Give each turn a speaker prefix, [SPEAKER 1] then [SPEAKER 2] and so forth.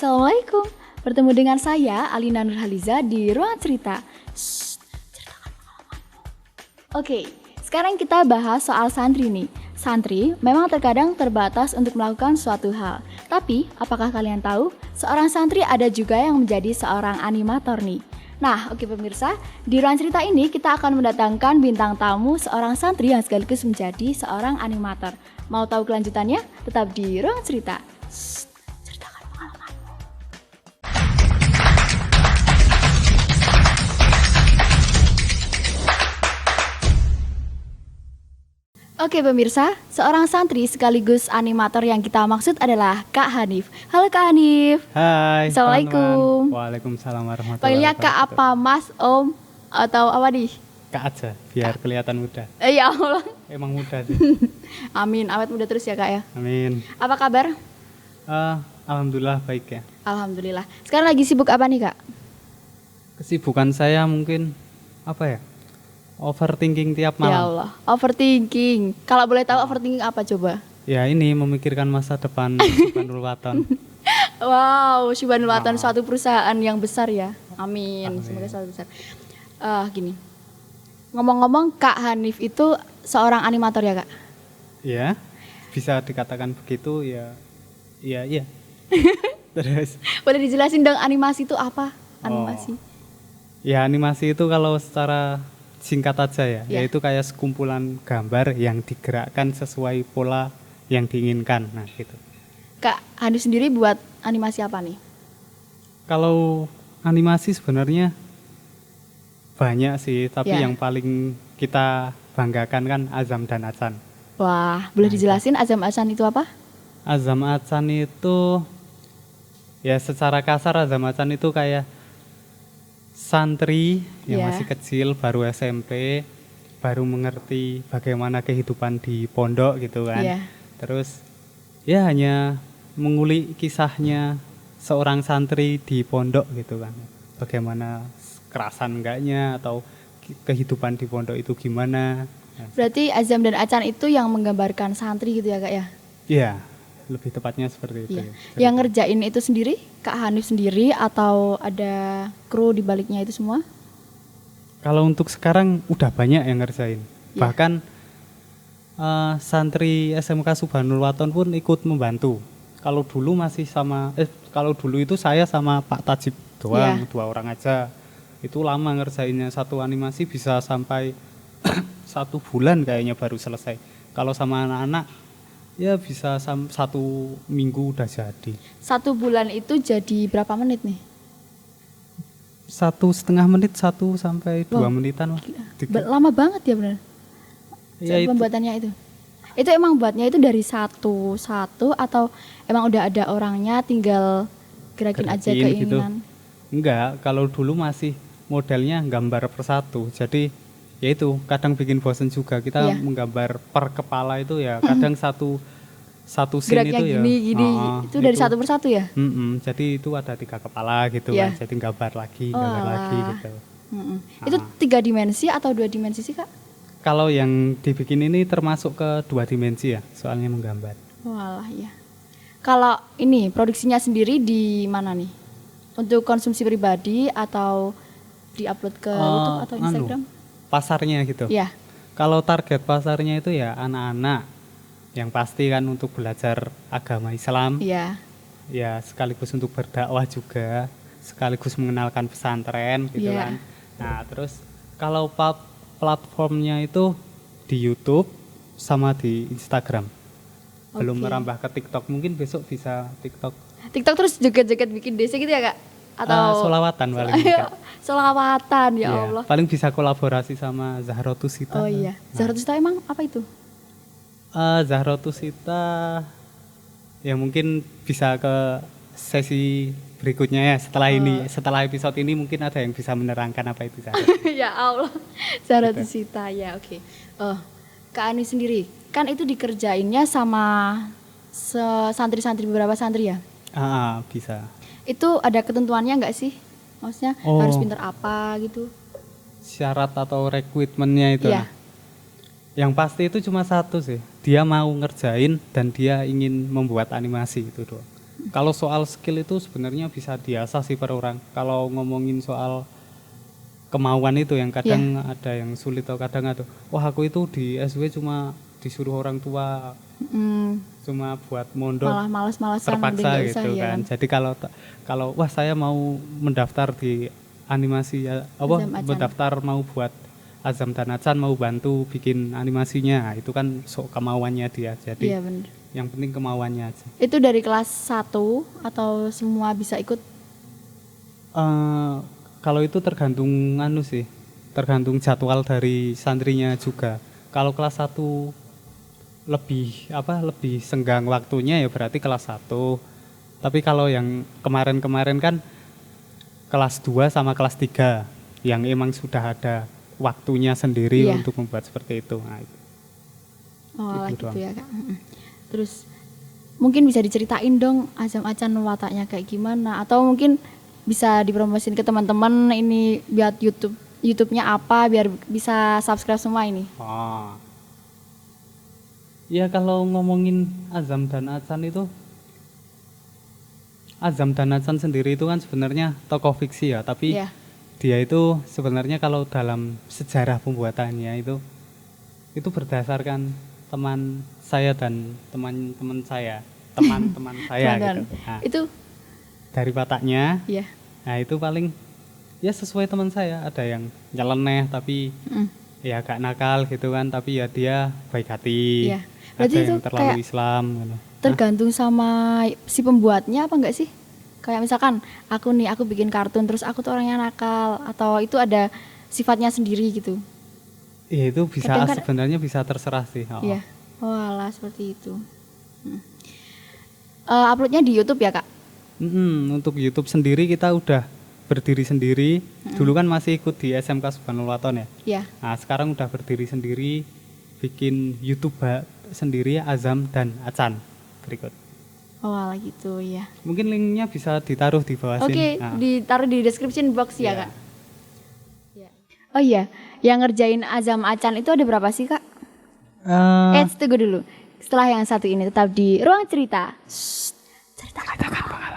[SPEAKER 1] Assalamualaikum. Bertemu dengan saya Alina Nurhaliza di Ruang Cerita. Ceritakan pengalamanmu. Oke, sekarang kita bahas soal santri nih. Santri memang terkadang terbatas untuk melakukan suatu hal. Tapi, apakah kalian tahu, seorang santri ada juga yang menjadi seorang animator nih. Nah, oke pemirsa, di Ruang Cerita ini kita akan mendatangkan bintang tamu seorang santri yang sekaligus menjadi seorang animator. Mau tahu kelanjutannya? Tetap di Ruang Cerita. Ceritakan pengalamanmu. Oke pemirsa, seorang santri sekaligus animator yang kita maksud adalah Kak Hanif. Halo Kak Hanif.
[SPEAKER 2] Hai.
[SPEAKER 1] Assalamualaikum.
[SPEAKER 2] Teman-teman. Waalaikumsalam warahmatullahi
[SPEAKER 1] Panggilnya
[SPEAKER 2] wabarakatuh.
[SPEAKER 1] Kak apa, Mas, Om, atau apa nih?
[SPEAKER 2] Kak aja, biar kelihatan muda.
[SPEAKER 1] Ya Allah.
[SPEAKER 2] Emang muda sih.
[SPEAKER 1] Amin, awet muda terus ya Kak ya.
[SPEAKER 2] Amin.
[SPEAKER 1] Apa kabar?
[SPEAKER 2] Alhamdulillah baik ya.
[SPEAKER 1] Alhamdulillah. Sekarang lagi sibuk apa nih Kak?
[SPEAKER 2] Kesibukan saya mungkin apa ya? Overthinking tiap
[SPEAKER 1] Ya
[SPEAKER 2] malam.
[SPEAKER 1] Allah, overthinking. Kalau boleh tahu overthinking apa coba?
[SPEAKER 2] Ya ini memikirkan masa depan Subhanul Waton.
[SPEAKER 1] Wow, Subhanul Waton, suatu perusahaan yang besar ya. Amin. Semoga selalu besar. Gini. Ngomong-ngomong, Kak Hanif itu seorang animator ya Kak?
[SPEAKER 2] Ya, bisa dikatakan begitu ya. Iya. Terus
[SPEAKER 1] Boleh dijelasin dong animasi itu apa? Animasi.
[SPEAKER 2] ya animasi itu kalau secara singkat aja ya,
[SPEAKER 1] Ya.
[SPEAKER 2] yaitu kayak sekumpulan gambar yang digerakkan sesuai pola yang diinginkan. Nah, gitu.
[SPEAKER 1] Kak Hanif sendiri buat animasi apa nih?
[SPEAKER 2] Kalau animasi sebenarnya banyak sih, tapi
[SPEAKER 1] Ya.
[SPEAKER 2] yang paling kita banggakan kan Azam dan Acan.
[SPEAKER 1] Wah, boleh dijelasin Azam itu apa?
[SPEAKER 2] Azam Acan itu ya secara kasar Azam Acan itu kayak santri yang
[SPEAKER 1] Ya.
[SPEAKER 2] masih kecil, baru SMP, baru mengerti bagaimana kehidupan di pondok gitu kan.
[SPEAKER 1] Iya.
[SPEAKER 2] Terus ya hanya mengulik kisahnya seorang santri di pondok gitu kan. Bagaimana kerasan enggaknya atau kehidupan di pondok itu gimana.
[SPEAKER 1] Berarti Azam dan Acan itu yang menggambarkan santri gitu ya Kak ya?
[SPEAKER 2] Iya, lebih tepatnya seperti itu.
[SPEAKER 1] Iya.
[SPEAKER 2] Ya.
[SPEAKER 1] Yang ngerjain itu sendiri Kak Hanif sendiri atau ada kru di baliknya itu semua?
[SPEAKER 2] Kalau untuk sekarang udah banyak yang ngerjain.
[SPEAKER 1] Iya.
[SPEAKER 2] Bahkan santri SMK Subhanul Waton pun ikut membantu. Kalau dulu itu saya sama Pak Tajib doang,
[SPEAKER 1] Iya.
[SPEAKER 2] 2 orang aja. Itu lama ngerjainnya, satu animasi bisa sampai 1 bulan kayaknya baru selesai. Kalau sama anak-anak ya bisa 1 minggu udah jadi.
[SPEAKER 1] 1 bulan itu jadi berapa menit nih?
[SPEAKER 2] 1,5 menit, 1 sampai 2
[SPEAKER 1] Wow.
[SPEAKER 2] menitan.
[SPEAKER 1] Lama banget ya benar?
[SPEAKER 2] Ya, itu.
[SPEAKER 1] Pembuatannya itu? Itu emang buatnya itu dari satu atau emang udah ada orangnya tinggal gerakin aja
[SPEAKER 2] Gerakin gitu.
[SPEAKER 1] keinginan?
[SPEAKER 2] Enggak, kalau dulu masih modelnya gambar persatu. Jadi ya itu kadang bikin bosen juga. Kita
[SPEAKER 1] Iya.
[SPEAKER 2] menggambar per kepala itu ya kadang satu scene
[SPEAKER 1] Geraknya
[SPEAKER 2] itu ya.
[SPEAKER 1] gini, itu dari satu persatu ya?
[SPEAKER 2] Jadi itu ada 3 kepala gitu
[SPEAKER 1] Iya.
[SPEAKER 2] kan. Jadi gambar lagi
[SPEAKER 1] Alah.
[SPEAKER 2] gitu.
[SPEAKER 1] Itu 3 dimensi atau 2 dimensi sih Kak?
[SPEAKER 2] Kalau yang dibikin ini termasuk ke 2 dimensi ya, soalnya menggambar.
[SPEAKER 1] Walah ya. Kalau ini produksinya sendiri di mana nih? Untuk konsumsi pribadi atau diupload ke YouTube atau Instagram?
[SPEAKER 2] Pasarnya gitu.
[SPEAKER 1] Ya,
[SPEAKER 2] Kalau target pasarnya itu ya anak-anak yang pasti kan untuk belajar agama Islam.
[SPEAKER 1] iya.
[SPEAKER 2] Ya sekaligus untuk berdakwah juga, sekaligus mengenalkan pesantren gitu
[SPEAKER 1] Iya.
[SPEAKER 2] kan. Nah terus kalau platformnya itu di YouTube sama di Instagram. Belum
[SPEAKER 1] Oke.
[SPEAKER 2] merambah ke TikTok, mungkin besok bisa TikTok.
[SPEAKER 1] TikTok terus joget-joget bikin desa gitu ya Kak? Atau
[SPEAKER 2] Solawatan paling enggak.
[SPEAKER 1] Solawatan ya
[SPEAKER 2] Iya,
[SPEAKER 1] Allah.
[SPEAKER 2] paling bisa kolaborasi sama Zahrotus Sita.
[SPEAKER 1] Oh iya. Zahratus Sita emang apa itu?
[SPEAKER 2] Zahrotus Sita ya mungkin bisa ke sesi berikutnya ya setelah episode ini mungkin ada yang bisa menerangkan apa itu Zahrotus.
[SPEAKER 1] Ya Allah. Zahratus Sita ya, oke. Kak Ani sendiri kan itu dikerjainnya sama santri-santri, beberapa santri ya?
[SPEAKER 2] Bisa.
[SPEAKER 1] Itu ada ketentuannya nggak sih? Maksudnya harus pinter apa gitu?
[SPEAKER 2] Syarat atau rekrutmennya itu.
[SPEAKER 1] Iya.
[SPEAKER 2] Nah, yang pasti itu cuma satu sih. Dia mau ngerjain dan dia ingin membuat animasi itu doang. Kalau soal skill itu sebenarnya bisa diasah sih per orang. Kalau ngomongin soal kemauan itu yang kadang ada yang sulit atau kadang ada, wah aku itu di SW cuma disuruh orang tua, cuma buat mondok,
[SPEAKER 1] Malah males-malesan
[SPEAKER 2] terpaksa
[SPEAKER 1] nggak
[SPEAKER 2] gitu
[SPEAKER 1] usah, ya
[SPEAKER 2] kan. Jadi kalau wah saya mau mendaftar di animasi
[SPEAKER 1] Azam Acan.
[SPEAKER 2] mendaftar mau buat Azam dan Acan mau bantu bikin animasinya, itu kan kemauannya dia. Jadi
[SPEAKER 1] Iya bener.
[SPEAKER 2] yang penting kemauannya aja.
[SPEAKER 1] Itu dari kelas 1 atau semua bisa ikut?
[SPEAKER 2] Kalau itu tergantung sih, tergantung jadwal dari santrinya juga. Kalau kelas 1 lebih senggang waktunya ya berarti kelas 1. Tapi kalau yang kemarin-kemarin kan kelas 2 sama kelas 3 yang emang sudah ada waktunya sendiri
[SPEAKER 1] Iya.
[SPEAKER 2] untuk membuat seperti itu. Nah, itu.
[SPEAKER 1] Oh
[SPEAKER 2] Itu
[SPEAKER 1] gitu
[SPEAKER 2] doang.
[SPEAKER 1] ya Kak. Terus mungkin bisa diceritain dong Azam Acan wataknya kayak gimana, atau mungkin bisa dipromosin ke teman-teman ini buat YouTube-nya apa biar bisa subscribe semua ini.
[SPEAKER 2] Oh. Ya kalau ngomongin Azam dan Acan itu, Azam dan Acan sendiri itu kan sebenarnya tokoh fiksi ya, tapi
[SPEAKER 1] Iya.
[SPEAKER 2] dia itu sebenarnya kalau dalam sejarah pembuatannya itu berdasarkan teman saya dan teman-teman saya, teman-teman saya
[SPEAKER 1] Teman-teman.
[SPEAKER 2] gitu. Nah,
[SPEAKER 1] Itu
[SPEAKER 2] dari wataknya,
[SPEAKER 1] ya.
[SPEAKER 2] nah itu paling ya sesuai teman saya, ada yang nyeleneh tapi ya agak nakal gitu kan, tapi ya dia baik hati.
[SPEAKER 1] Iya.
[SPEAKER 2] Ada
[SPEAKER 1] Berarti itu
[SPEAKER 2] yang terlalu
[SPEAKER 1] kayak
[SPEAKER 2] Islam gitu.
[SPEAKER 1] tergantung sama si pembuatnya apa enggak sih? Kayak misalkan aku bikin kartun terus aku tuh orangnya nakal, atau itu ada sifatnya sendiri gitu.
[SPEAKER 2] Ya itu bisa
[SPEAKER 1] Kadang kan-
[SPEAKER 2] sebenarnya bisa terserah sih. Oh.
[SPEAKER 1] Iya. Walah seperti itu. Uploadnya di YouTube ya Kak?
[SPEAKER 2] Untuk YouTube sendiri kita udah berdiri sendiri. Dulu kan masih ikut di SMK Subhanul Waton ya.
[SPEAKER 1] Iya.
[SPEAKER 2] Nah sekarang udah berdiri sendiri, bikin YouTube sendiri Azam dan Acan berikut.
[SPEAKER 1] Walah gitu ya.
[SPEAKER 2] Mungkin linknya bisa ditaruh di bawah
[SPEAKER 1] Oke,
[SPEAKER 2] sini. Nah,
[SPEAKER 1] ditaruh di description box ya
[SPEAKER 2] Iya.
[SPEAKER 1] Kak. Iya. Oh iya, yang ngerjain Azam Acan itu ada berapa sih Kak? Tunggu dulu. Setelah yang satu ini tetap di ruang cerita. Ceritakan pengalaman.